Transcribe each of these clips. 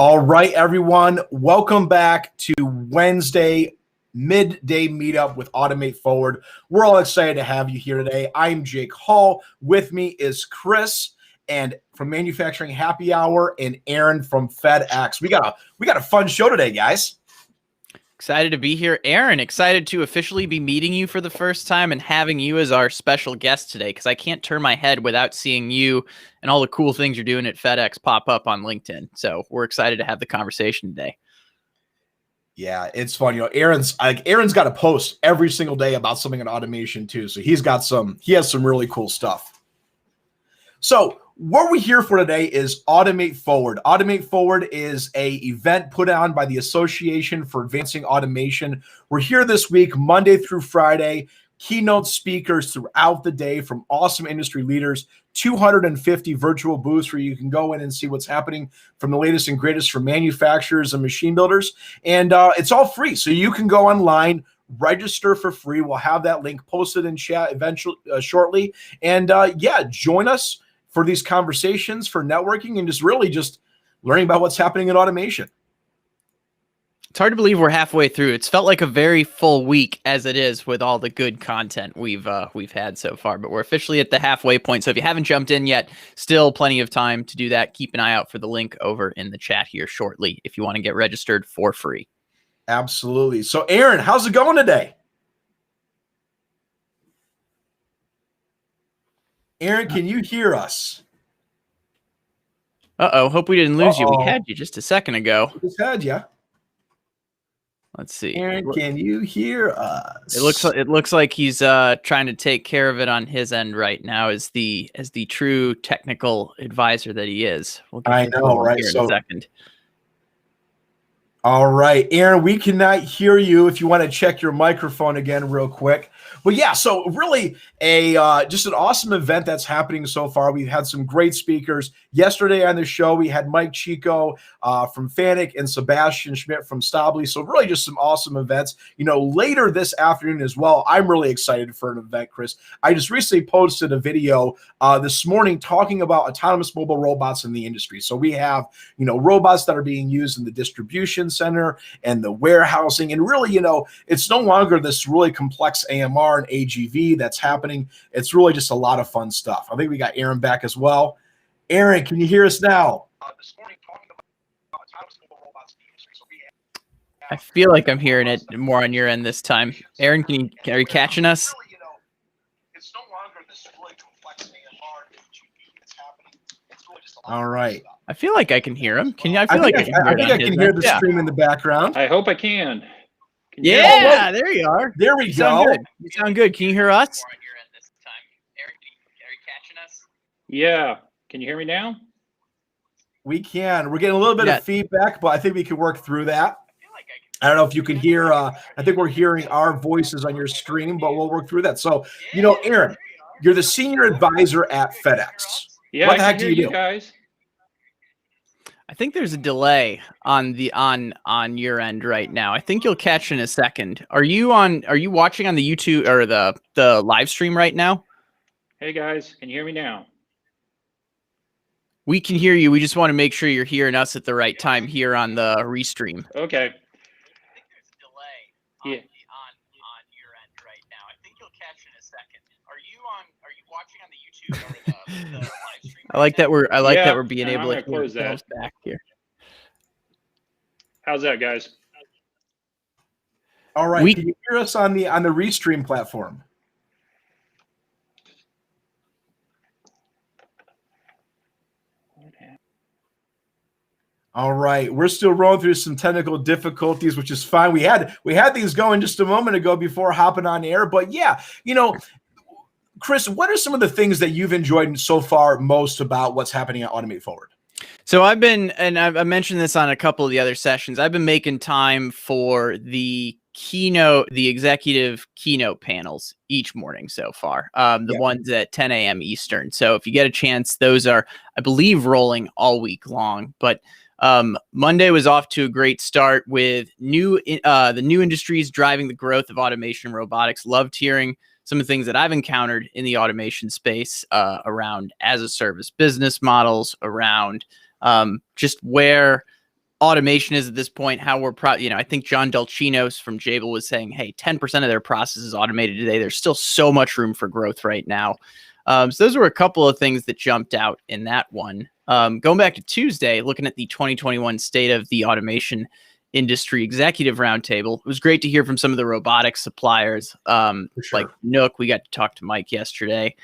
All right, everyone. Welcome back to Wednesday midday meetup with Automate Forward. We're all excited to have you here today. I'm Jake Hall. With me is Chris and from Manufacturing Happy Hour and Aaron from FedEx. We got a fun show today, guys. Excited to be here. Aaron, excited to officially be meeting you for the first time and having you as our special guest today, because I can't turn my head without seeing you and all the cool things you're doing at FedEx pop up on LinkedIn. So we're excited to have the conversation today. Yeah, it's fun. Aaron's got a post every single day about something in automation too. So he has some really cool stuff. So what we're here for today is Automate Forward. Automate Forward is an event put on by the Association for Advancing Automation. We're here this week, Monday through Friday, keynote speakers throughout the day from awesome industry leaders, 250 virtual booths where you can go in and see what's happening from the latest and greatest from manufacturers and machine builders. And it's all free. So you can go online, register for free. We'll have that link posted in chat eventually shortly. And join us for these conversations, for networking, and just learning about what's happening in automation. It's hard to believe we're halfway through. It's felt like a very full week as it is with all the good content we've had so far, but we're officially at the halfway point. So if you haven't jumped in yet, still plenty of time to do that. Keep an eye out for the link over in the chat here shortly if you want to get registered for free. Absolutely. So Aaron, how's it going today? Aaron, can you hear us? Uh-oh, hope we didn't lose you. We had you just a second ago. We just had you. Let's see. Aaron, can you hear us? It looks like he's trying to take care of it on his end right now as the true technical advisor that he is. I know, right? Here in a second. All right, Aaron, we cannot hear you. If you want to check your microphone again real quick. But yeah, so really just an awesome event that's happening so far. We've had some great speakers. Yesterday on the show, we had Mike Chico from Fanuc and Sebastian Schmidt from Stably. So really just some awesome events. Later this afternoon as well, I'm really excited for an event, Chris. I just recently posted a video this morning talking about autonomous mobile robots in the industry. So we have, robots that are being used in the distribution center and the warehousing. And really, it's no longer this really complex AMR and AGV that's happening. It's really just a lot of fun stuff. I think we got Aaron back as well. Aaron, can you hear us now? This morning talking about autonomous mobile robots in the industry. So I feel like I'm hearing it more on your end this time. Aaron, are you catching us? It's no longer this really complex AMR and AGV that's happening. It's really just a lot All right. I feel like I can hear him. I think I can hear the stream in the background. I hope I can. Yeah, there you are. There we go. You sound good. Can you hear us? Aaron, are you catching us? Yeah. Can you hear me now? We can. We're getting a little bit of feedback, but I think we can work through that. I don't know if you can hear. I think we're hearing our voices on your stream, but we'll work through that. So, Aaron, you're the senior advisor at FedEx. Yeah. What the heck do you do, guys? I think there's a delay on your end right now. I think you'll catch in a second. Are you watching on the YouTube or the live stream right now? Hey guys, can you hear me now? We can hear you. We just want to make sure you're hearing us at the right time here on the restream. Okay. I think there's a delay on your end right now. I think you'll catch in a second. Are you watching on the YouTube or the live stream? I like that we're being able to close that back here. How's that, guys? All right. Can you hear us on the restream platform? All right, we're still rolling through some technical difficulties, which is fine. We had these going just a moment ago before hopping on air, but yeah, Chris, what are some of the things that you've enjoyed so far most about what's happening at Automate Forward? So I've mentioned this on a couple of the other sessions. I've been making time for the executive keynote panels each morning so far. The ones at 10 a.m. Eastern. So if you get a chance, those are, I believe, rolling all week long, but Monday was off to a great start with the new industries driving the growth of automation and robotics. Loved hearing some of the things that I've encountered in the automation space around as a service business models, around just where automation is at this point, how we're I think John Delchinos from Jabil was saying, hey, 10% of their process is automated today. There's still so much room for growth right now. So those were a couple of things that jumped out in that one. Going back to Tuesday, looking at the 2021 State of the Automation Industry Executive Roundtable, it was great to hear from some of the robotics suppliers, like Nook. We got to talk to Mike yesterday.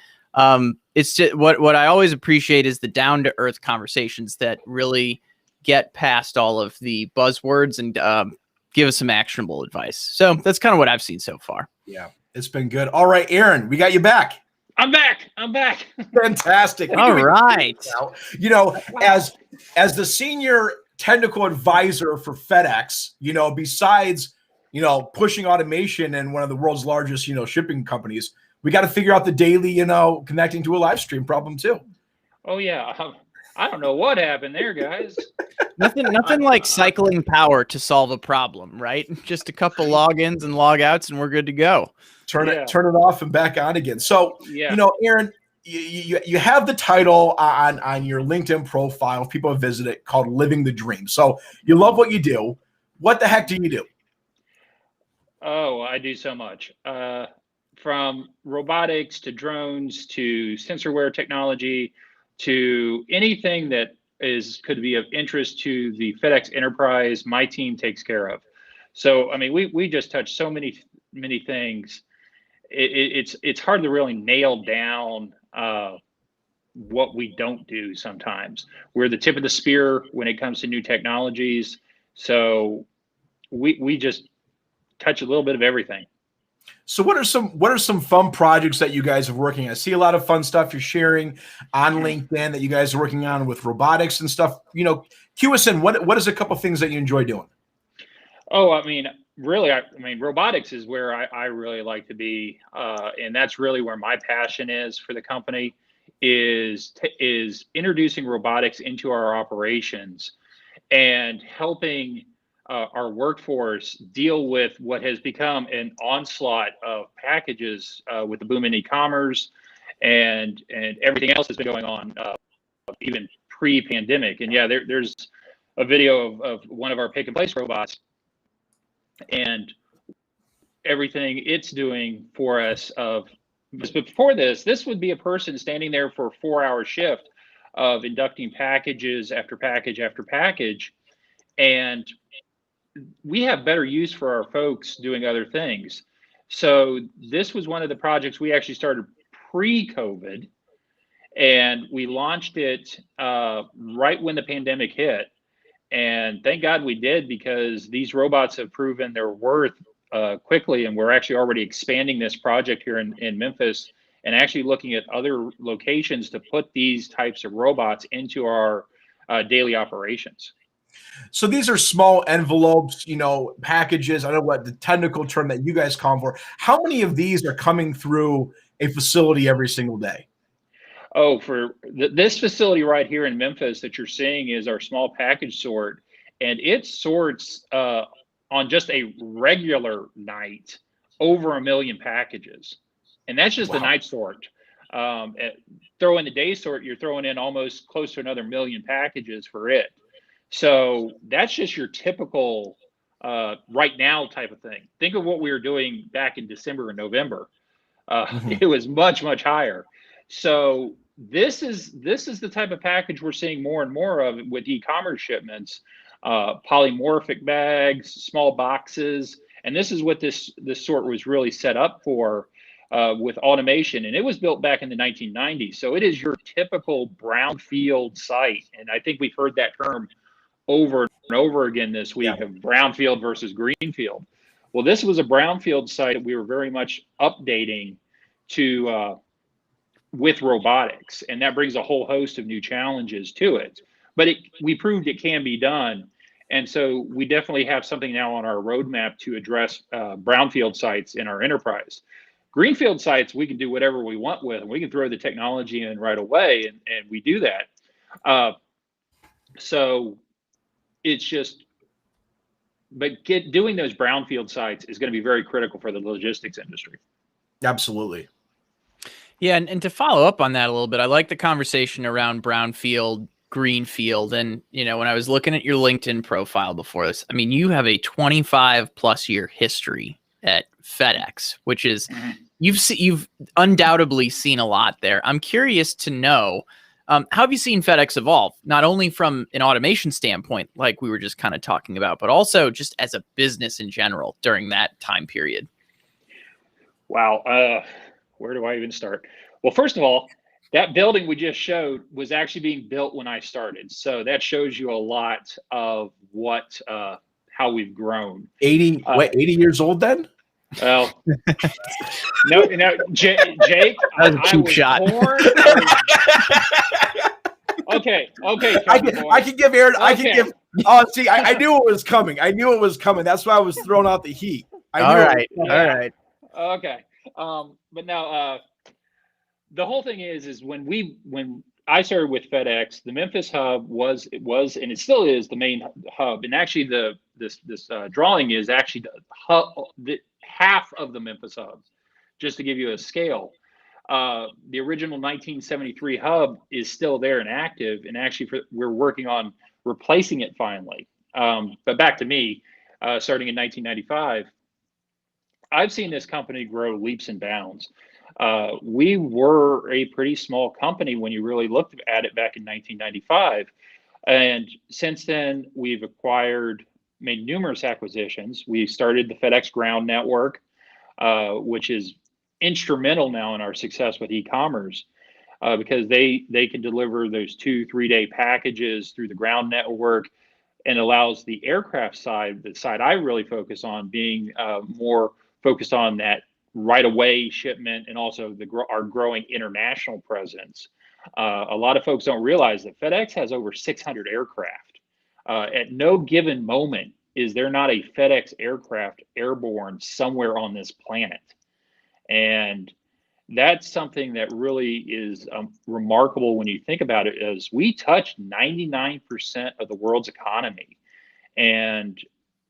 It's just, what I always appreciate is the down to earth conversations that really get past all of the buzzwords and give us some actionable advice. So that's kind of what I've seen so far. Yeah, it's been good. All right, Aaron, we got you back. I'm back. Fantastic. All right. You know, as the senior technical advisor for FedEx, you know, besides, you know, pushing automation in one of the world's largest, you know, shipping companies, we got to figure out the daily, you know, connecting to a live stream problem too. Oh yeah. I don't know what happened there, guys. Nothing like cycling power to solve a problem, right? Just a couple logins and logouts, and we're good to go. Turn it off and back on again. So, you know, Aaron, you have the title on your LinkedIn profile, if people have visited, called Living the Dream. So you love what you do. What the heck do you do? Oh, I do so much. From robotics to drones to sensorware technology to anything that could be of interest to the FedEx enterprise, my team takes care of. So, I mean, we just touch so many things. It's hard to really nail down what we don't do sometimes. We're the tip of the spear when it comes to new technologies. So we just touch a little bit of everything. So what are some fun projects that you guys are working on? I see a lot of fun stuff you're sharing on LinkedIn that you guys are working on with robotics and stuff. You know, cue us in. What is a couple things that you enjoy doing? Oh, I mean, really, I mean, robotics is where I really like to be, and that's really where my passion is for the company, is introducing robotics into our operations and helping our workforce deal with what has become an onslaught of packages with the boom in e-commerce and everything else that's been going on even pre-pandemic. And yeah, there's a video of one of our pick and place robots and everything it's doing for us. Before this would be a person standing there for a 4-hour shift of inducting packages after package after package. And we have better use for our folks doing other things. So this was one of the projects we actually started pre-COVID, and we launched it right when the pandemic hit. And thank God we did, because these robots have proven their worth quickly, and we're actually already expanding this project here in Memphis and actually looking at other locations to put these types of robots into our daily operations. So these are small envelopes, you know, packages. I don't know what the technical term that you guys call them for. How many of these are coming through a facility every single day? Oh, for this facility right here in Memphis that you're seeing is our small package sort, and it sorts on just a regular night over 1 million packages, and that's just the night sort. Throw in the day sort, you're throwing in almost close to another 1 million packages for it. So that's just your typical right now type of thing. Think of what we were doing back in December and November. It was much higher. So this is the type of package we're seeing more and more of with e-commerce shipments, polymorphic bags, small boxes, and this is what this sort was really set up for with automation. And it was built back in the 1990s, so it is your typical brownfield site. And I think we've heard that term over and over again this week of brownfield versus greenfield. Well, this was a brownfield site that we were very much updating to with robotics, and that brings a whole host of new challenges to it. But we proved it can be done, and so we definitely have something now on our roadmap to address brownfield sites in our enterprise. Greenfield sites, we can do whatever we want with, and we can throw the technology in right away, and we do that. So it's just, but doing those brownfield sites is going to be very critical for the logistics industry. Absolutely. Yeah, and to follow up on that a little bit, I like the conversation around brownfield, greenfield. And, when I was looking at your LinkedIn profile before this, I mean, you have a 25+ year history at FedEx, which is, you've undoubtedly seen a lot there. I'm curious to know, how have you seen FedEx evolve, not only from an automation standpoint, like we were just kind of talking about, but also just as a business in general during that time period? Wow. Where do I even start? Well, first of all, that building we just showed was actually being built when I started. So that shows you a lot of how we've grown. 80 years old then? Well, no, Jake, That was a cheap shot. Okay. I can give Aaron. I can give. Oh, see, I knew it was coming. That's why I was throwing out the heat. All right. Okay. But now, the whole thing is when I started with FedEx, the Memphis hub was and it still is the main hub. And actually, this drawing is actually the half of the Memphis hub, just to give you a scale. The original 1973 hub is still there and active, and actually we're working on replacing it finally. But back to me, starting in 1995, I've seen this company grow leaps and bounds. We were a pretty small company when you really looked at it back in 1995. And since then, we've made numerous acquisitions. We started the FedEx Ground Network, which is instrumental now in our success with e-commerce, because they can deliver those 2-3 day packages through the ground network, and allows the aircraft side, the side I really focus on, being more focused on that right away shipment, and also our growing international presence. A lot of folks don't realize that FedEx has over 600 aircraft. At no given moment is there not a FedEx aircraft airborne somewhere on this planet. And that's something that really is remarkable when you think about it, as we touch 99% of the world's economy. And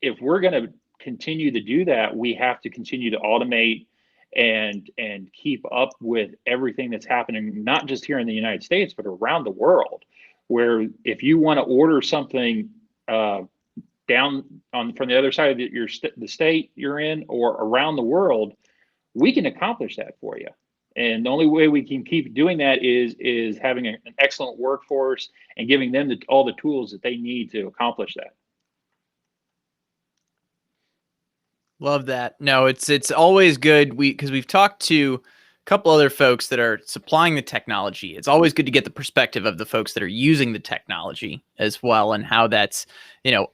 if we're going to continue to do that, we have to continue to automate and keep up with everything that's happening, not just here in the United States, but around the world, where if you want to order something down from the other side of the state you're in, or around the world, we can accomplish that for you. And the only way we can keep doing that is having an excellent workforce and giving them all the tools that they need to accomplish that. Love that. No, it's always good. Because we've talked to a couple other folks that are supplying the technology. It's always good to get the perspective of the folks that are using the technology as well, and how that's,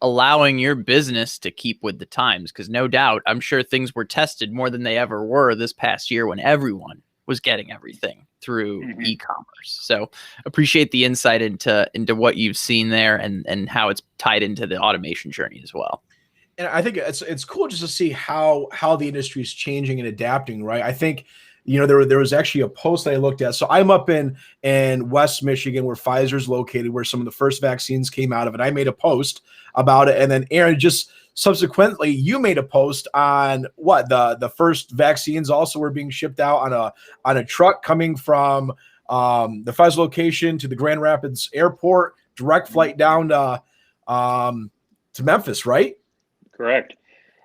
allowing your business to keep with the times. Because no doubt, I'm sure things were tested more than they ever were this past year, when everyone was getting everything through e-commerce. So appreciate the insight into what you've seen there, and how it's tied into the automation journey as well. And I think it's cool just to see how the industry is changing and adapting, right? I think, there was actually a post that I looked at. So I'm up in West Michigan, where Pfizer's located, where some of the first vaccines came out of it. I made a post about it, and then Aaron, just subsequently, you made a post on what the first vaccines also were being shipped out on a truck coming from the Pfizer location to the Grand Rapids airport, direct flight down to Memphis, right? Correct.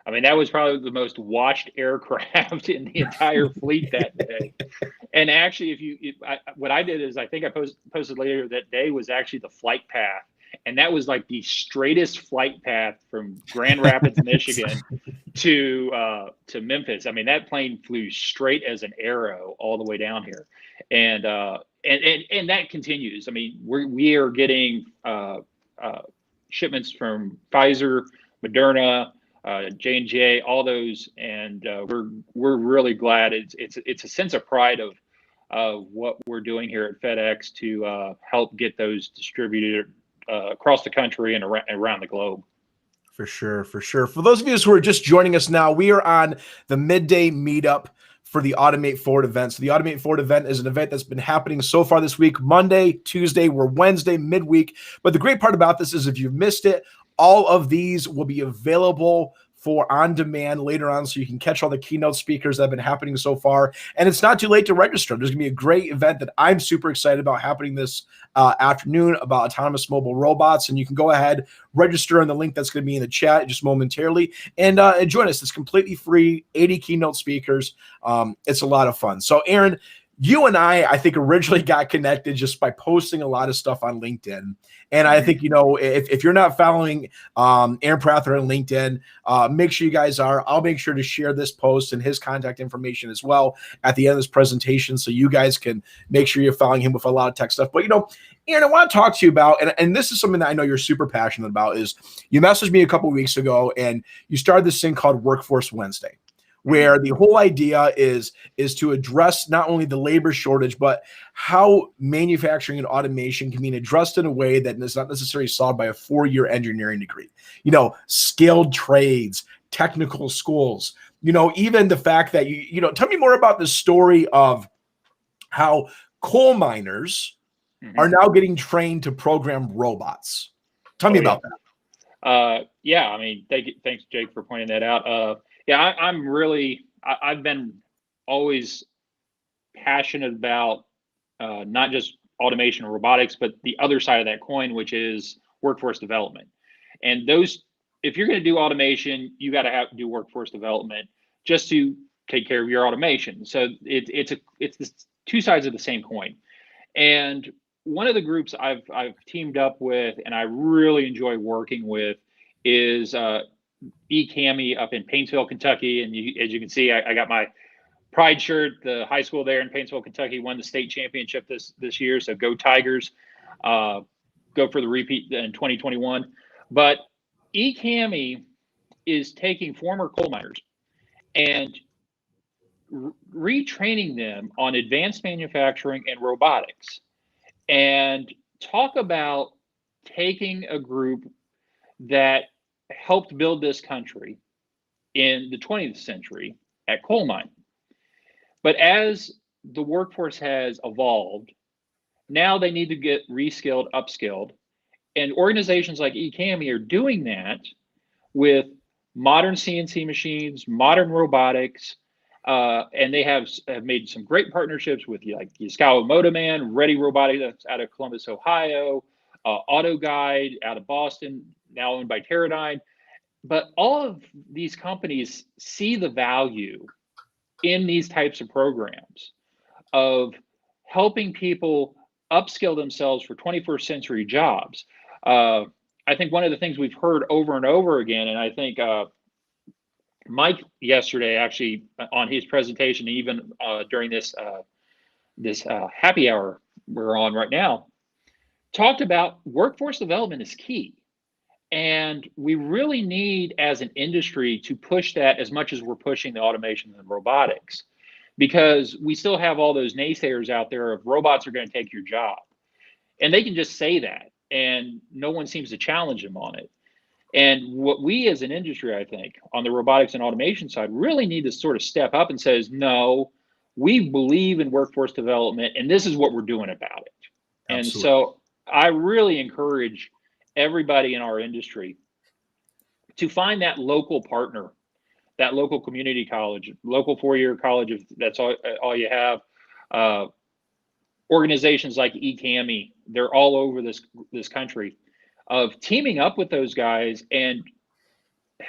I mean, that was probably the most watched aircraft in the entire fleet that day. And actually, what I did is, I think I posted later that day, was actually the flight path. And that was like the straightest flight path from Grand Rapids, Michigan to Memphis. I mean, that plane flew straight as an arrow all the way down here. And that continues. I mean, we are getting shipments from Pfizer, Moderna, J&J, all those, and we're really glad. It's a sense of pride of what we're doing here at FedEx to help get those distributed across the country and around the globe. For sure. For those of you who are just joining us now, we are on the Midday meetup for the Automate Forward event. So the Automate Forward event is an event that's been happening so far this week, Monday, Tuesday, we're Wednesday, midweek. But the great part about this is, if you've missed it, all of these will be available for on demand later on, so you can catch all the keynote speakers that have been happening so far. And it's not too late to register. There's going to be a great event that I'm super excited about happening this afternoon about autonomous mobile robots. And you can go ahead, register on the link that's going to be in the chat just momentarily, and join us. It's completely free, 80 keynote speakers. It's a lot of fun. So, Aaron, you and I think, originally got connected just by posting a lot of stuff on LinkedIn. And I think, if you're not following Aaron Prather on LinkedIn, make sure you guys are. I'll make sure to share this post and his contact information as well at the end of this presentation, so you guys can make sure you're following him with a lot of tech stuff. But, Aaron, I want to talk to you about, and this is something that I know you're super passionate about, is you messaged me a couple of weeks ago, and you started this thing called Workforce Wednesday, where the whole idea is to address not only the labor shortage, but how manufacturing and automation can be addressed in a way that is not necessarily solved by a 4-year engineering degree. Skilled trades, technical schools, even the fact that tell me more about the story of how coal miners are now getting trained to program robots. Tell me about that. Thanks, Jake, for pointing that out. I've been always passionate about not just automation and robotics, but the other side of that coin, which is workforce development. And if you're going to do automation, you got to do workforce development just to take care of your automation. So it's the two sides of the same coin. And one of the groups I've teamed up with, and I really enjoy working with, is eCami up in Paintsville, Kentucky. And as you can see, I got my Pride shirt. The high school there in Paintsville, Kentucky won the state championship this year. So go Tigers. Go for the repeat in 2021. But eCami is taking former coal miners and retraining them on advanced manufacturing and robotics. And talk about taking a group that helped build this country in the 20th century at coal mining. But as the workforce has evolved, now they need to get reskilled, upskilled. And organizations like eCami are doing that with modern CNC machines, modern robotics, and they have made some great partnerships with Yaskawa Motoman, Ready Robotics out of Columbus, Ohio, Auto Guide out of Boston, now owned by Teradyne. But all of these companies see the value in these types of programs of helping people upskill themselves for 21st century jobs. I think one of the things we've heard over and over again, and I think Mike yesterday, actually on his presentation, even during this happy hour we're on right now, talked about workforce development is key. And we really need, as an industry, to push that as much as we're pushing the automation and robotics, because we still have all those naysayers out there of robots are going to take your job. And they can just say that, and no one seems to challenge them on it. And what we as an industry, I think, on the robotics and automation side, really need to sort of step up and says, no, we believe in workforce development, and this is what we're doing about it. Absolutely. And so I really encourage everybody in our industry to find that local partner, that local community college, local 4-year college, if that's all you have. Organizations like eCami, they're all over this country, of teaming up with those guys and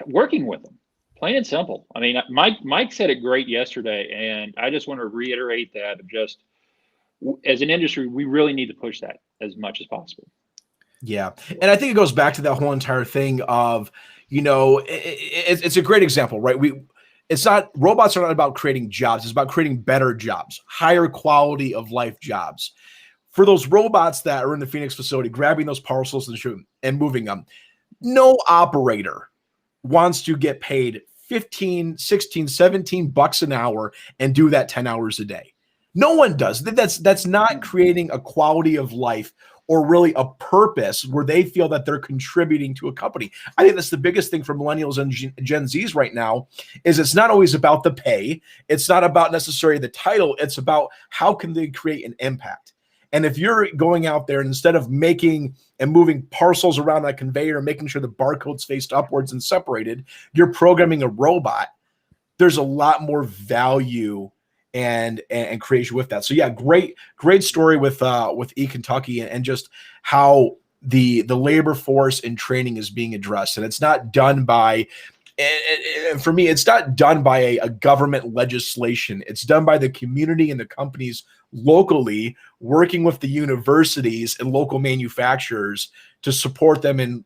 working with them, plain and simple. I mean, Mike said it great yesterday, and I just want to reiterate that of just, as an industry, we really need to push that as much as possible. Yeah. And I think it goes back to that whole entire thing of, it's a great example, right? Robots are not about creating jobs. It's about creating better jobs, higher quality of life jobs. For those robots that are in the Phoenix facility, grabbing those parcels and moving them, no operator wants to get paid 15, 16, 17 bucks an hour and do that 10 hours a day. No one does. That's not creating a quality of life or really a purpose where they feel that they're contributing to a company. I think that's the biggest thing for millennials and Gen Zs right now, is it's not always about the pay. It's not about necessarily the title. It's about how can they create an impact. And if you're going out there and instead of making and moving parcels around that conveyor and making sure the barcode's faced upwards and separated, you're programming a robot, there's a lot more value and creation with that. So yeah, great story with eKentucky and just how the labor force and training is being addressed. And it's not done by, and for me, it's not done by a government legislation. It's done by the community and the companies locally working with the universities and local manufacturers to support them in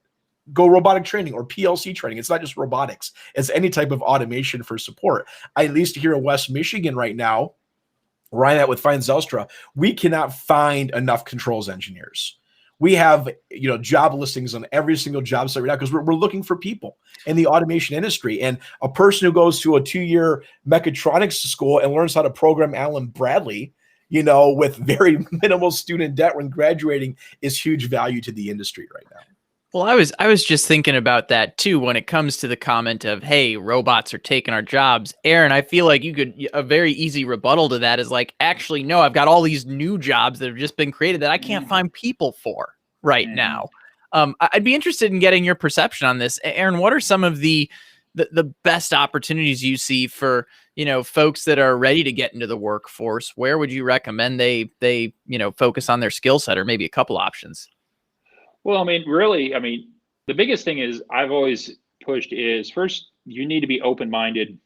Go robotic training or PLC training. It's not just robotics. It's any type of automation for support. At least here in West Michigan right now, where I'm at with Fine Zelstra, we cannot find enough controls engineers. We have, job listings on every single job site right now because we're looking for people in the automation industry. And a person who goes to a 2-year mechatronics school and learns how to program Allen Bradley, with very minimal student debt when graduating, is huge value to the industry right now. Well, I was just thinking about that too when it comes to the comment of, hey, robots are taking our jobs. Aaron, I feel like a very easy rebuttal to that is like, actually, no, I've got all these new jobs that have just been created that I can't find people for right now. I'd be interested in getting your perception on this. Aaron, what are some of the best opportunities you see for, folks that are ready to get into the workforce? Where would you recommend they focus on their skill set, or maybe a couple options? Well, the biggest thing is I've always pushed is first, you need to be open-minded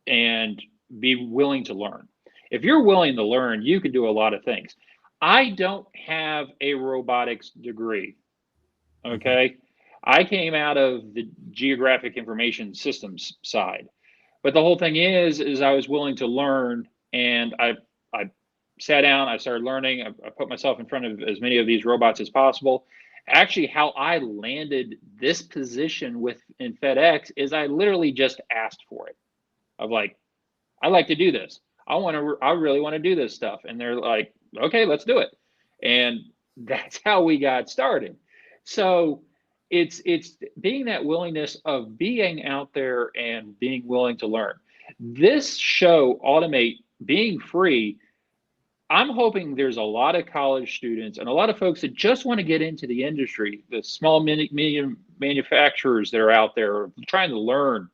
and be willing to learn. If you're willing to learn, you can do a lot of things. I don't have a robotics degree. Okay. I came out of the geographic information systems side, but the whole thing is I was willing to learn, and I sat down, I started learning, I put myself in front of as many of these robots as possible. Actually, how I landed this position in FedEx is I literally just asked for it. I'm like, I like to do this. I really want to do this stuff. And they're like, okay, let's do it. And that's how we got started. So it's being that willingness of being out there and being willing to learn. This show, Automate, being free, I'm hoping there's a lot of college students and a lot of folks that just want to get into the industry, the small, medium manufacturers that are out there trying to learn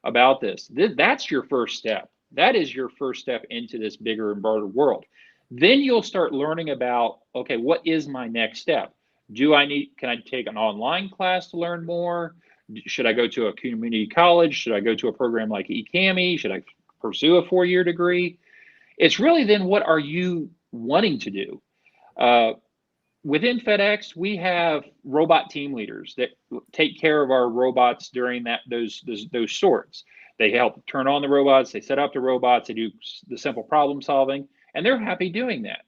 about this. That's your first step. That is your first step into this bigger and broader world. Then you'll start learning about, okay, what is my next step? Can I take an online class to learn more? Should I go to a community college? Should I go to a program like eCammy? Should I pursue a 4-year degree? It's really then, what are you wanting to do? Within FedEx, we have robot team leaders that take care of our robots during those sorts. They help turn on the robots, they set up the robots, they do the simple problem solving, and they're happy doing that.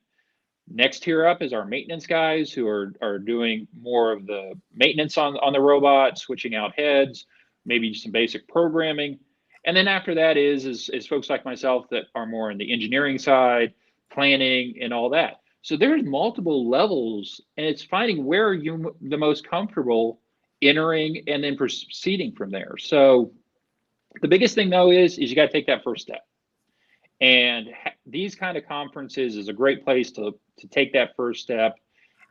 Next tier up is our maintenance guys who are doing more of the maintenance on the robot, switching out heads, maybe some basic programming. And then after that is folks like myself that are more on the engineering side, planning and all that. So there's multiple levels, and it's finding where you're the most comfortable entering and then proceeding from there. So the biggest thing though is you got to take that first step. And these kind of conferences is a great place to take that first step.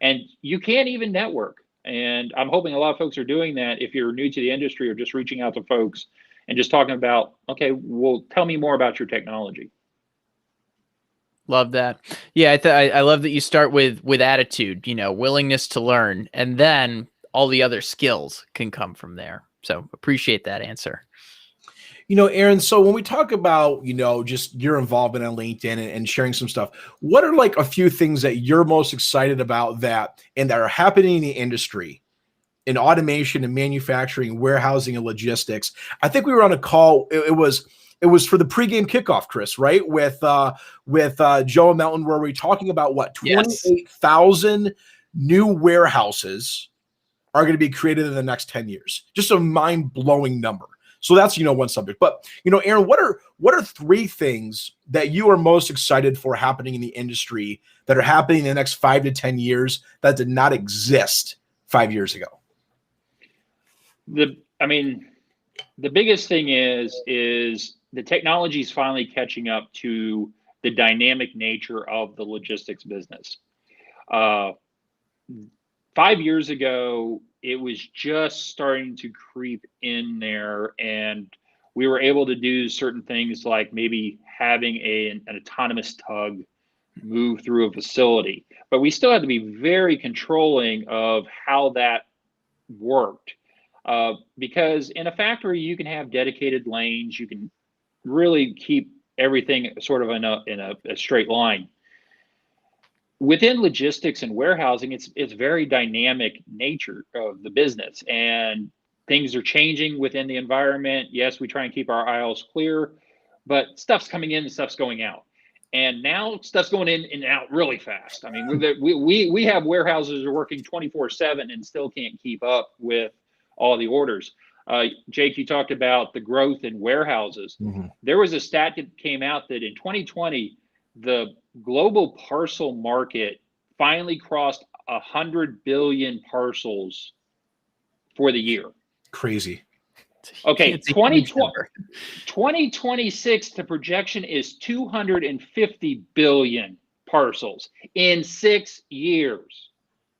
And you can even network. And I'm hoping a lot of folks are doing that if you're new to the industry or just reaching out to folks and just talking about, okay, well, tell me more about your technology. Love that. Yeah, I love that you start with attitude, willingness to learn, and then all the other skills can come from there. So appreciate that answer. Aaron, so when we talk about, just your involvement on LinkedIn and sharing some stuff, what are like a few things that you're most excited about that are happening in the industry, in automation and manufacturing, warehousing and logistics? I think we were on a call. It was for the pregame kickoff, Chris, right? With Joe and Melton, where we're talking about what 28,000 new warehouses are going to be created in the next 10 years. Just a mind-blowing number. So that's, one subject. But, Aaron, what are 3 things that you are most excited for happening in the industry that are happening in the next 5 to 10 years that did not exist 5 years ago? The biggest thing is the technology is finally catching up to the dynamic nature of the logistics business. 5 years ago, it was just starting to creep in there, and we were able to do certain things like maybe having an autonomous tug move through a facility. But we still had to be very controlling of how that worked. Because in a factory, you can have dedicated lanes, you can really keep everything sort of in a straight line. Within logistics and warehousing, it's very dynamic nature of the business, and things are changing within the environment. Yes, we try and keep our aisles clear, but stuff's coming in and stuff's going out. And now stuff's going in and out really fast. I mean, we have warehouses that are working 24/7 and still can't keep up with all the orders. Jake, you talked about the growth in warehouses. Mhm. There was a stat that came out that in 2020, the global parcel market finally crossed 100 billion parcels for the year. Crazy. Okay, It's a huge number. 2026, the projection is 250 billion parcels in 6 years.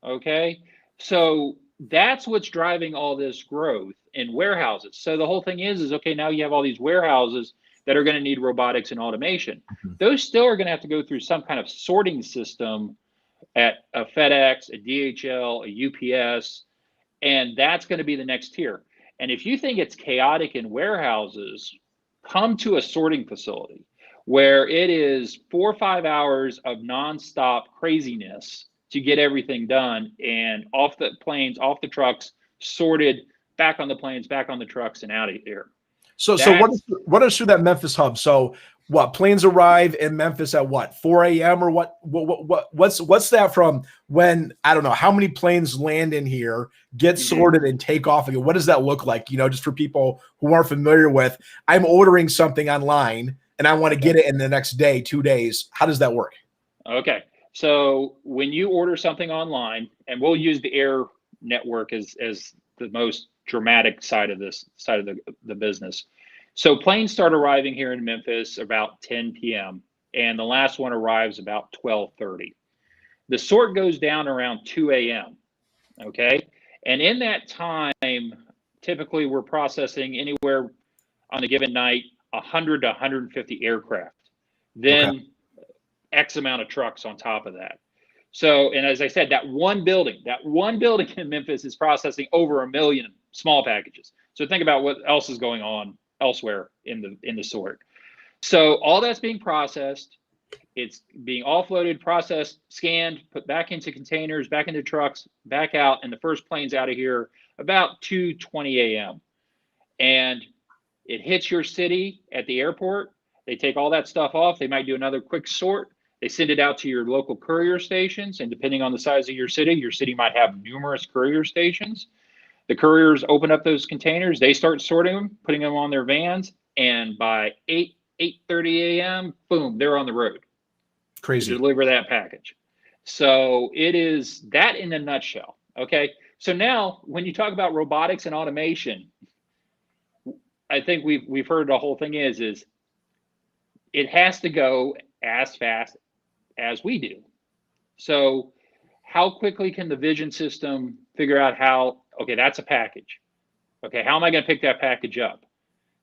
Okay, so that's what's driving all this growth in warehouses. So the whole thing is okay, now you have all these warehouses that are going to need robotics and automation. Mhm. Those still are going to have to go through some kind of sorting system at a FedEx, a DHL, a UPS, and that's going to be the next tier. And if you think it's chaotic in warehouses, come to a sorting facility where it is 4 or 5 hours of nonstop craziness to get everything done, and off the planes, off the trucks, sorted, back on the planes, back on the trucks, and out of here. So what is through that Memphis hub? So what, planes arrive in Memphis at what, 4 a.m. or what's that from when, I don't know, how many planes land in here, get sorted and take off again? What does that look like? You know, just for people who aren't familiar with, I'm ordering something online and I want to get it in the next day, 2 days. How does that work? Okay. So when you order something online, and we'll use the air network as the most dramatic side of the business. So planes start arriving here in Memphis about 10 p.m. and the last one arrives about 12:30. The sort goes down around 2 a.m. Okay. And in that time, typically we're processing anywhere on a given night 100 to 150 aircraft. Then X amount of trucks on top of that. So, and as I said, that one building in Memphis is processing over 1 million small packages. So think about what else is going on elsewhere in the sort. So all that's being processed, it's being offloaded, processed, scanned, put back into containers, back into trucks, back out, and the first plane's out of here about 2:20 a.m. And it hits your city at the airport. They take all that stuff off. They might do another quick sort. They send it out to your local courier stations, and depending on the size of your city might have numerous courier stations. The couriers open up those containers. They start sorting them, putting them on their vans, and by 8:30 a.m., boom, they're on the road. Crazy. To deliver that package. So it is that in a nutshell. Okay. So now when you talk about robotics and automation, I think we've heard the whole thing is it has to go as fast as we do. So how quickly can the vision system figure out how, okay, that's a package. Okay, how am I going to pick that package up?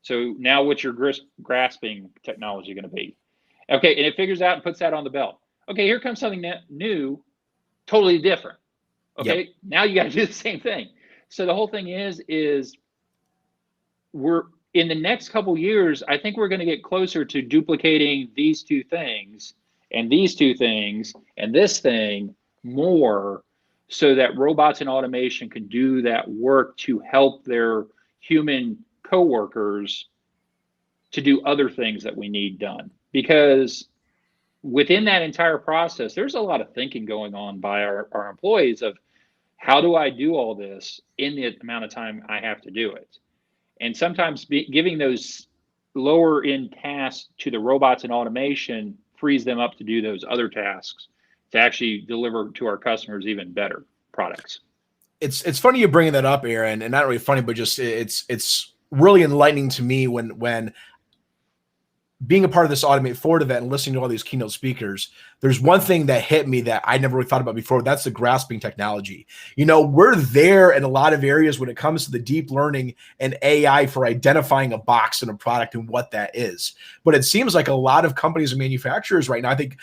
So now what's your grasping technology going to be? Okay, and it figures out and puts that on the belt. Okay, here comes something new, totally different. Okay, now you got to do the same thing. So the whole thing is we're in the next couple years, I think we're going to get closer to duplicating these two things and these two things and this thing more, so that robots and automation can do that work to help their human coworkers to do other things that we need done. Because within that entire process, there's a lot of thinking going on by our employees of how do I do all this in the amount of time I have to do it? And sometimes giving those lower end tasks to the robots and automation frees them up to do those other tasks to actually deliver to our customers even better products. It's funny you bringing that up, Aaron, and not really funny, but just it's really enlightening to me when being a part of this Automate Forward event and listening to all these keynote speakers, there's one thing that hit me that I never really thought about before. That's the grasping technology. We're there in a lot of areas when it comes to the deep learning and AI for identifying a box and a product and what that is. But it seems like a lot of companies and manufacturers right now, I think,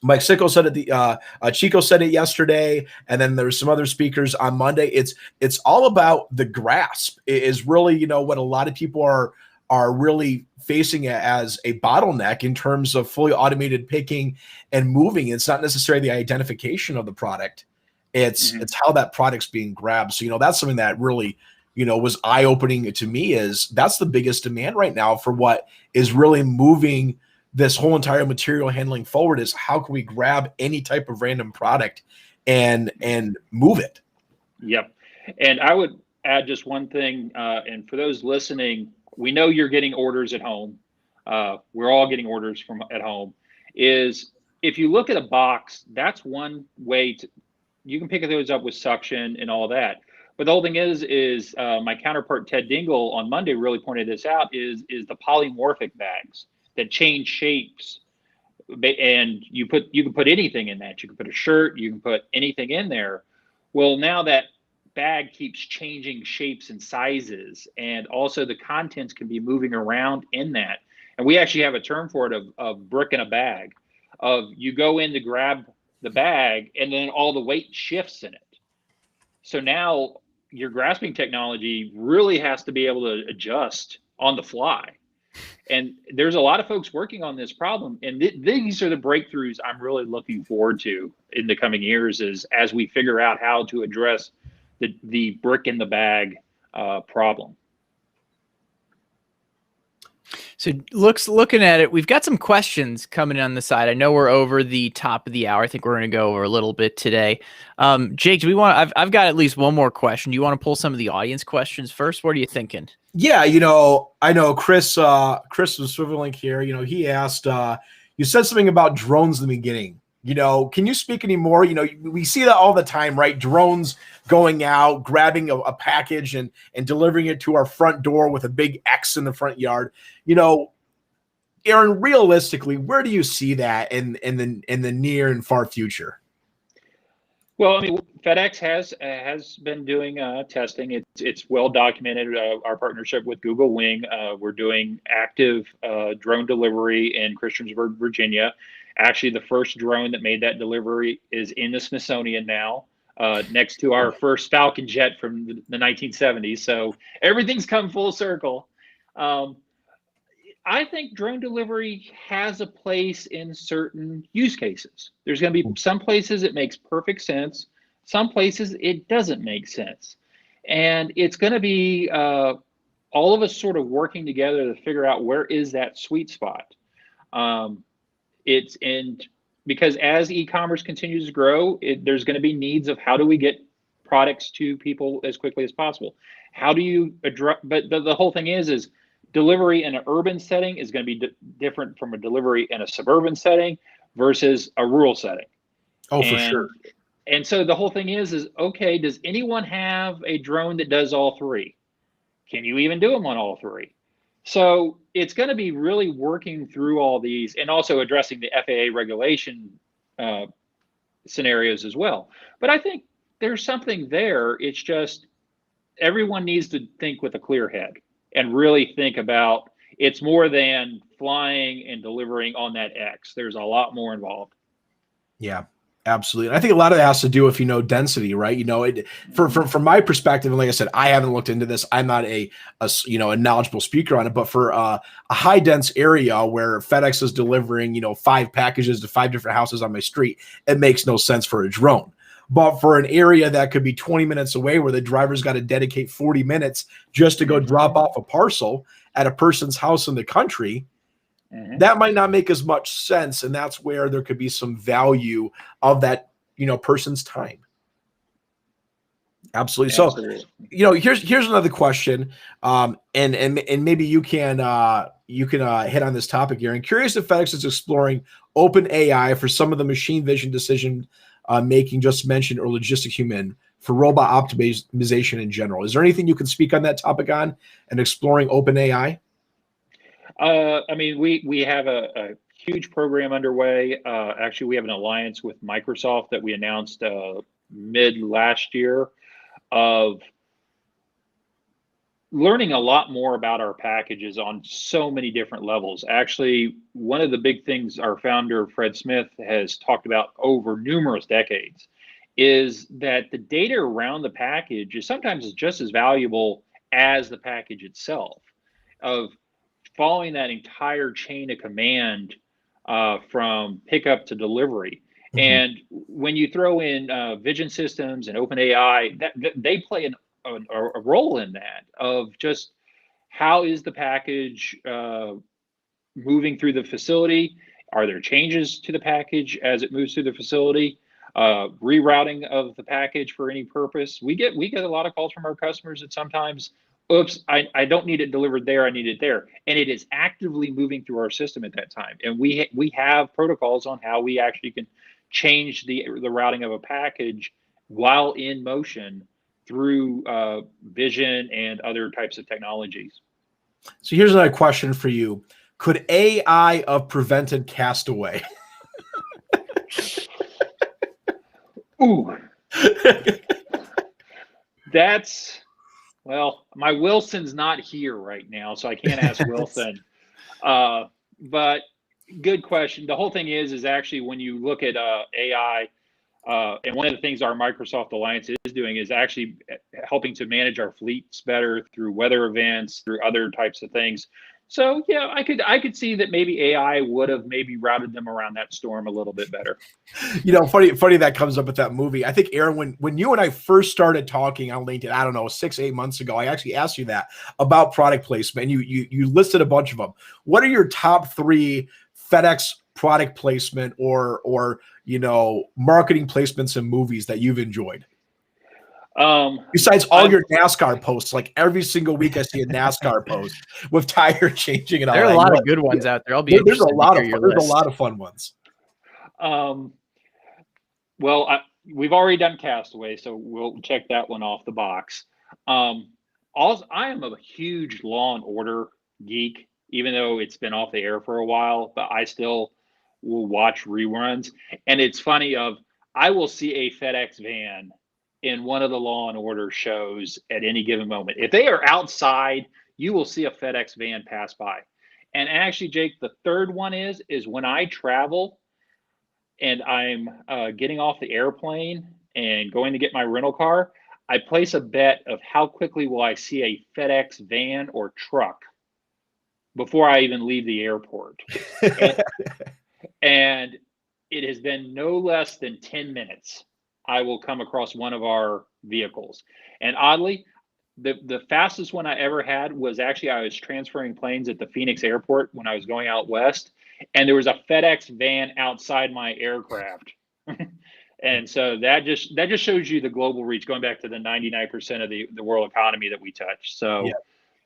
Mike Sicko said it. Chico said it yesterday, and then there's some other speakers on Monday. It's all about the grasp. It is really, what a lot of people are really facing it as a bottleneck in terms of fully automated picking and moving. It's not necessarily the identification of the product; it's how that product's being grabbed. So that's something that really, was eye opening to me. Is that's the biggest demand right now for what is really moving this whole entire material handling forward, is how can we grab any type of random product and move it? Yep. And I would add just one thing. And for those listening, we know you're getting orders at home. We're all getting orders from at home. Is if you look at a box, that's one way you can pick those up with suction and all that. But the whole thing is my counterpart Ted Dingle on Monday really pointed this out. Is the polymorphic bags that change shapes, and you can put anything in that. You can put a shirt, you can put anything in there. Well, now that bag keeps changing shapes and sizes, and also the contents can be moving around in that. And we actually have a term for it of brick in a bag. Of you go in to grab the bag, and then all the weight shifts in it. So now your grasping technology really has to be able to adjust on the fly. And there's a lot of folks working on this problem. And these are the breakthroughs I'm really looking forward to in the coming years, is as we figure out how to address the brick in the bag problem. So looking at it, we've got some questions coming on the side. I know we're over the top of the hour. I think we're going to go over a little bit today. Jake, I've got at least one more question. Do you want to pull some of the audience questions first? What are you thinking? Yeah, I know Chris was swiveling here. He asked, you said something about drones in the beginning. Can you speak any more? We see that all the time, right? Drones going out, grabbing a package and delivering it to our front door with a big X in the front yard. Aaron, realistically, where do you see that in the near and far future? Well, I mean, FedEx has been doing testing. It's well documented. Our partnership with Google Wing, we're doing active drone delivery in Christiansburg, Virginia. Actually, the first drone that made that delivery is in the Smithsonian now, next to our first Falcon jet from the 1970s. So everything's come full circle. I think drone delivery has a place in certain use cases. There's going to be some places it makes perfect sense. Some places it doesn't make sense. And it's going to be all of us sort of working together to figure out where is that sweet spot. Because as e-commerce continues to grow, there's going to be needs of how do we get products to people as quickly as possible. How do you address? But the whole thing is delivery in an urban setting is going to be different from a delivery in a suburban setting versus a rural setting. Oh, for sure. And so the whole thing is okay, does anyone have a drone that does all three? Can you even do them on all three? So it's going to be really working through all these and also addressing the FAA regulation scenarios as well. But I think there's something there. It's just everyone needs to think with a clear head and really think about it's more than flying and delivering on that X. There's a lot more involved. Yeah, absolutely. And I think a lot of that has to do with, density, right? From my perspective, and like I said, I haven't looked into this. I'm not a knowledgeable speaker on it, but for a high dense area where FedEx is delivering, 5 packages to 5 different houses on my street, it makes no sense for a drone. But for an area that could be 20 minutes away where the driver's got to dedicate 40 minutes just to go drop off a parcel at a person's house in the country, that might not make as much sense. And that's where there could be some value of that, person's time. Absolutely. So, here's another question. And maybe you can hit on this topic here. I'm curious if FedEx is exploring open AI for some of the machine vision decision making just mentioned, or logistic human for robot optimization in general. Is there anything you can speak on that topic on and exploring open AI? I mean, we have a huge program underway. Actually, we have an alliance with Microsoft that we announced mid last year of learning a lot more about our packages on so many different levels. Actually, one of the big things our founder, Fred Smith, has talked about over numerous decades is that the data around the package is sometimes just as valuable as the package itself, of following that entire chain of command from pickup to delivery. Mhm. And when you throw in vision systems and OpenAI, that they play a role in that, of just how is the package moving through the facility? Are there changes to the package as it moves through the facility? Rerouting of the package for any purpose. We get a lot of calls from our customers that sometimes, oops, I don't need it delivered there, I need it there. And it is actively moving through our system at that time. And we have protocols on how we actually can change the routing of a package while in motion through vision and other types of technologies. So here's another question for you. Could AI have prevented Castaway? Ooh. That's, well, my Wilson's not here right now, so I can't ask Wilson. But good question. The whole thing is actually when you look at AI, and one of the things our Microsoft Alliance is doing is actually helping to manage our fleets better through weather events, through other types of things. So yeah, I could see that maybe AI would have maybe routed them around that storm a little bit better. You know, funny that comes up with that movie. I think, Aaron, when you and I first started talking on LinkedIn, I don't know, 6-8 months ago, I actually asked you that about product placement. And you listed a bunch of them. What are your top 3 FedEx product placement or you know, marketing placements in movies that you've enjoyed? Besides all your NASCAR posts, like every single week I see a NASCAR post with tire changing and all There are that. a lot of good ones out there. I'll be There's a interested lot to of hear your there's a list. lot of fun ones. Well, we've already done Castaway, so we'll check that one off the box. Also, I am a huge Law and Order geek, even though it's been off the air for a while, but I still will watch reruns. And it's funny, I will see a FedEx van in one of the Law and Order shows at any given moment. If they are outside, you will see a FedEx van pass by. And actually, Jake, the third one is when I travel and I'm getting off the airplane and going to get my rental car, I place a bet of how quickly will I see a FedEx van or truck before I even leave the airport. And it has been no less than 10 minutes. I will come across one of our vehicles. And oddly, the fastest one I ever had was actually I was transferring planes at the Phoenix airport when I was going out west, and there was a FedEx van outside my aircraft. And so that just shows you the global reach, going back to the 99% of the world economy that we touch. So yeah,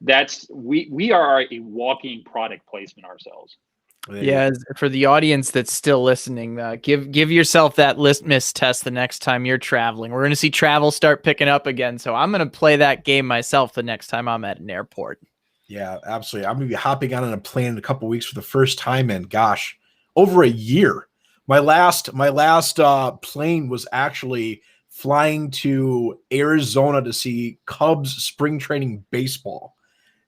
that's we are a walking product placement ourselves. Yeah, for the audience that's still listening, give yourself that litmus test the next time you're traveling. We're going to see travel start picking up again, so I'm going to play that game myself the next time I'm at an airport. Yeah, absolutely. I'm going to be hopping on a plane in a couple of weeks for the first time in, gosh, over a year. My last plane was actually flying to Arizona to see Cubs spring training baseball.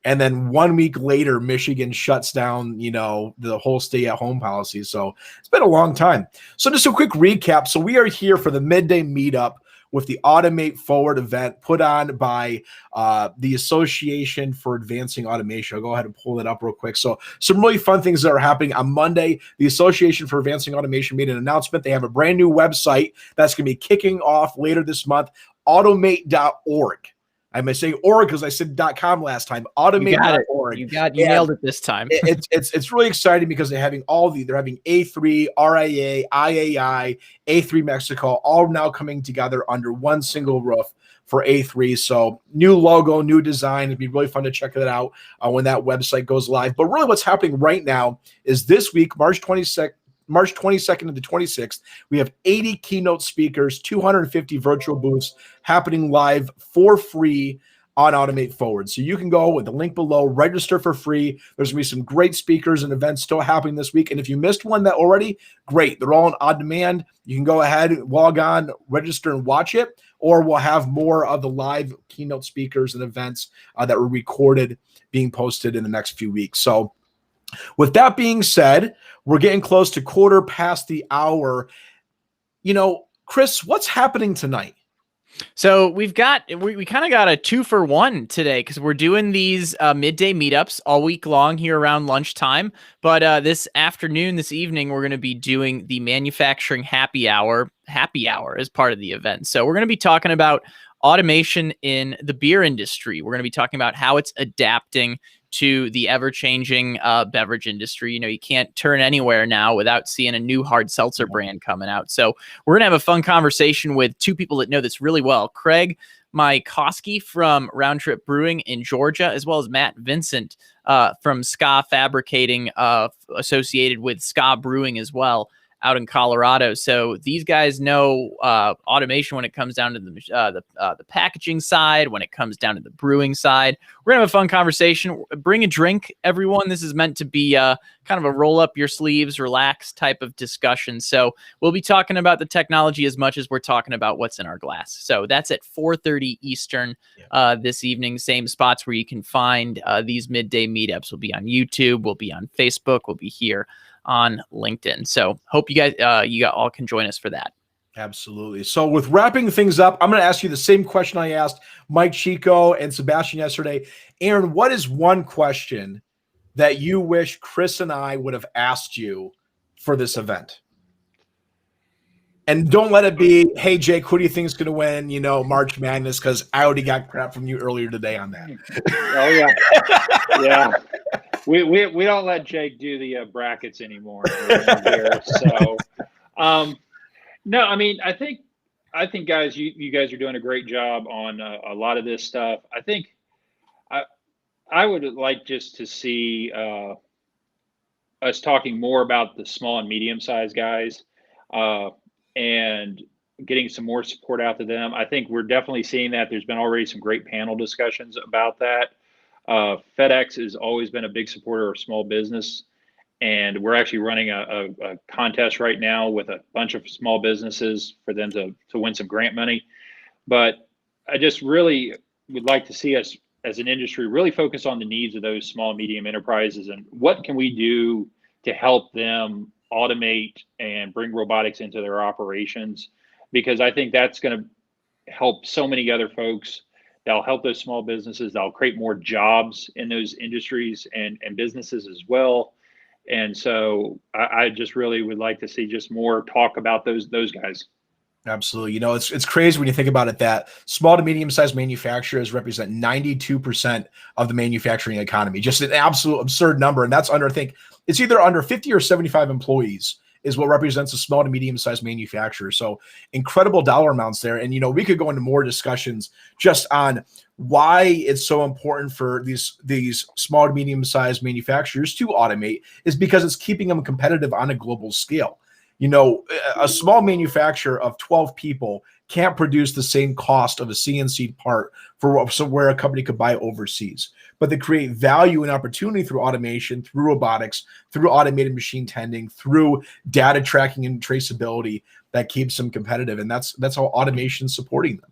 And then 1 week later, Michigan shuts down, you know, the whole stay-at-home policy. So it's been a long time. So just a quick recap. So we are here for the Midday Meetup with the Automate Forward event put on by the Association for Advancing Automation. I'll go ahead and pull it up real quick. So some really fun things that are happening on Monday. The Association for Advancing Automation made an announcement. They have a brand new website that's going to be kicking off later this month, automate.org. I'm saying org because I said .com last time. Automate.org. You nailed it this time. It's really exciting because they're having they're having A3, RIA, IAI, A3 Mexico, all now coming together under one single roof for A3. So new logo, new design. It'd be really fun to check that out when that website goes live. But really what's happening right now is this week, March 22nd to the 26th, we have 80 keynote speakers, 250 virtual booths happening live for free on Automate Forward. So you can go with the link below, register for free. There's going to be some great speakers and events still happening this week. And if you missed one that already, great. They're all on demand. You can go ahead, log on, register, and watch it. Or we'll have more of the live keynote speakers and events that were recorded being posted in the next few weeks. So with that being said, we're getting close to quarter past the hour. Chris, what's happening tonight? So we kind of got a 2-for-1 today because we're doing these midday meetups all week long here around lunchtime. But this evening, we're going to be doing the manufacturing happy hour as part of the event. So we're going to be talking about automation in the beer industry. We're going to be talking about how it's adapting to the ever-changing beverage industry. You can't turn anywhere now without seeing a new hard seltzer brand coming out. So we're going to have a fun conversation with two people that know this really well. Craig Mykoski from Round Trip Brewing in Georgia, as well as Matt Vincent from Ska Fabricating, associated with Ska Brewing as well, out in Colorado. So these guys know automation when it comes down to the packaging side, when it comes down to the brewing side. We're gonna have a fun conversation. Bring a drink, everyone. This is meant to be kind of a roll up your sleeves, relax type of discussion. So we'll be talking about the technology as much as we're talking about what's in our glass. So that's at 4:30 Eastern this evening. Same spots where you can find these midday meetups. We'll be on YouTube. We'll be on Facebook. We'll be here on LinkedIn. So hope you guys all can join us for that. Absolutely. So with wrapping things up, I'm going to ask you the same question I asked Mike Chico and Sebastian yesterday. Aaron, what is one question that you wish Chris and I would have asked you for this event? And don't let it be, hey, Jake, who do you think is going to win, March Madness? Because I already got crap from you earlier today on that. Oh, yeah. Yeah. We don't let Jake do the brackets anymore here. So, no, I mean, I think guys, you guys are doing a great job on a lot of this stuff. I think I would like just to see us talking more about the small and medium sized guys and getting some more support out to them. I think we're definitely seeing that. There's been already some great panel discussions about that. FedEx has always been a big supporter of small business, and we're actually running a contest right now with a bunch of small businesses for them to win some grant money. But I just really would like to see us as an industry really focus on the needs of those small and medium enterprises and what can we do to help them automate and bring robotics into their operations, because I think that's going to help so many other folks. That'll help those small businesses. That'll create more jobs in those industries and businesses as well. And so I just really would like to see just more talk about those guys. Absolutely. It's crazy when you think about it that small to medium-sized manufacturers represent 92% of the manufacturing economy. Just an absolute absurd number. And that's under, I think, it's either under 50 or 75 employees is what represents a small to medium-sized manufacturer. So incredible dollar amounts there. And, we could go into more discussions just on why it's so important for these small to medium-sized manufacturers to automate is because it's keeping them competitive on a global scale. A small manufacturer of 12 people can't produce the same cost of a CNC part for where a company could buy overseas. But they create value and opportunity through automation, through robotics, through automated machine tending, through data tracking and traceability that keeps them competitive. And that's how automation is supporting them.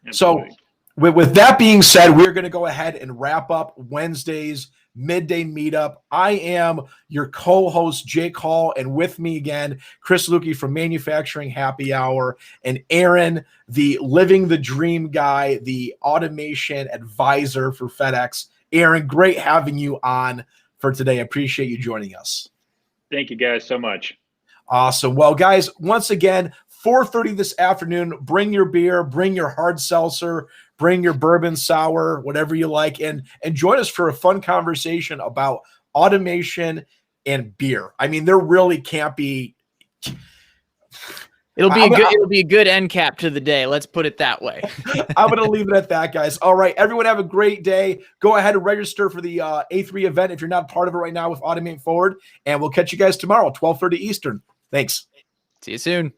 Absolutely. So with that being said, we're going to go ahead and wrap up Wednesday's midday meetup. I am your co-host, Jake Hall, and with me again, Chris Lukey from Manufacturing Happy Hour, and Aaron, the living the dream guy, the automation advisor for FedEx. Aaron, great having you on for today. I appreciate you joining us. Thank you guys so much. Awesome. Well, guys, once again, 4:30 this afternoon, bring your beer, bring your hard seltzer, bring your bourbon sour, whatever you like, and join us for a fun conversation about automation and beer. I mean, there really can't be. It'll be a good end cap to the day. Let's put it that way. I'm going to leave it at that, guys. All right, everyone have a great day. Go ahead and register for the A3 event if you're not part of it right now with Automate Forward, and we'll catch you guys tomorrow, 12:30 Eastern. Thanks. See you soon.